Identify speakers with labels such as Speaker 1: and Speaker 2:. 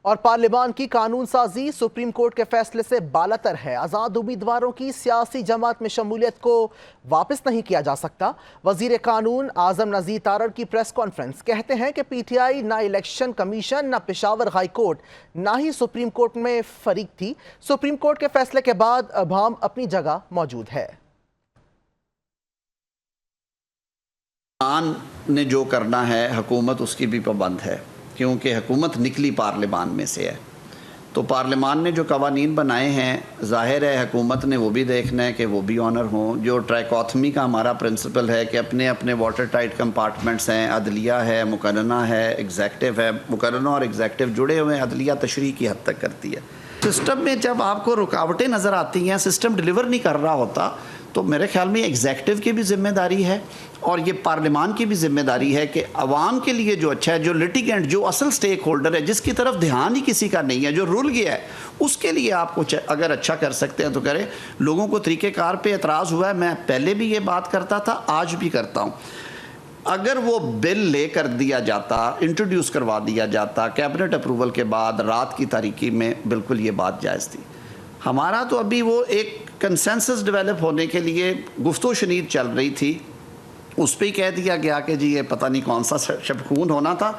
Speaker 1: اور پارلیمان کی قانون سازی سپریم کورٹ کے فیصلے سے بالاتر ہے۔ آزاد امیدواروں کی سیاسی جماعت میں شمولیت کو واپس نہیں کیا جا سکتا۔ وزیر قانون اعظم نذیر تارڑ کی پریس کانفرنس، کہتے ہیں کہ پی ٹی آئی نہ الیکشن کمیشن، نہ پشاور ہائی کورٹ، نہ ہی سپریم کورٹ میں فریق تھی۔ سپریم کورٹ کے فیصلے کے بعد اب ہم اپنی جگہ موجود ہے۔
Speaker 2: نے جو کرنا ہے حکومت اس کی بھی پابند ہے، کیونکہ حکومت نکلی پارلیمان میں سے ہے، تو پارلیمان نے جو قوانین بنائے ہیں ظاہر ہے حکومت نے وہ بھی دیکھنا ہے کہ وہ بھی آنر ہوں۔ جو ٹرائکوتھمی کا ہمارا پرنسپل ہے کہ اپنے اپنے واٹر ٹائٹ کمپارٹمنٹس ہیں، عدلیہ ہے، مقننہ ہے، ایگزیکٹو ہے۔ مقننہ اور ایگزیکٹو جڑے ہوئے ہیں، عدلیہ تشریح کی حد تک کرتی ہے۔ سسٹم میں جب آپ کو رکاوٹیں نظر آتی ہیں، سسٹم ڈیلیور نہیں کر رہا ہوتا، تو میرے خیال میں ایگزیکٹو کی بھی ذمہ داری ہے اور یہ پارلیمان کی بھی ذمہ داری ہے کہ عوام کے لیے جو اچھا ہے، جو لٹیگنٹ، جو اصل سٹیک ہولڈر ہے، جس کی طرف دھیان ہی کسی کا نہیں ہے، جو رول گیا ہے، اس کے لیے آپ کچھ اگر اچھا کر سکتے ہیں تو کریں۔ لوگوں کو طریقہ کار پہ اعتراض ہوا ہے، میں پہلے بھی یہ بات کرتا تھا، آج بھی کرتا ہوں۔ اگر وہ بل لے کر دیا جاتا، انٹروڈیوس کروا دیا جاتا کیبنٹ اپروول کے بعد رات کی تاریکی میں، بالکل یہ بات جائز تھی۔ ہمارا تو ابھی وہ ایک کنسنسس ڈیولپ ہونے کے لیے گفت و شنید چل رہی تھی، اس پہ ہی کہہ دیا گیا کہ جی یہ پتہ نہیں کون سا شب خون ہونا تھا۔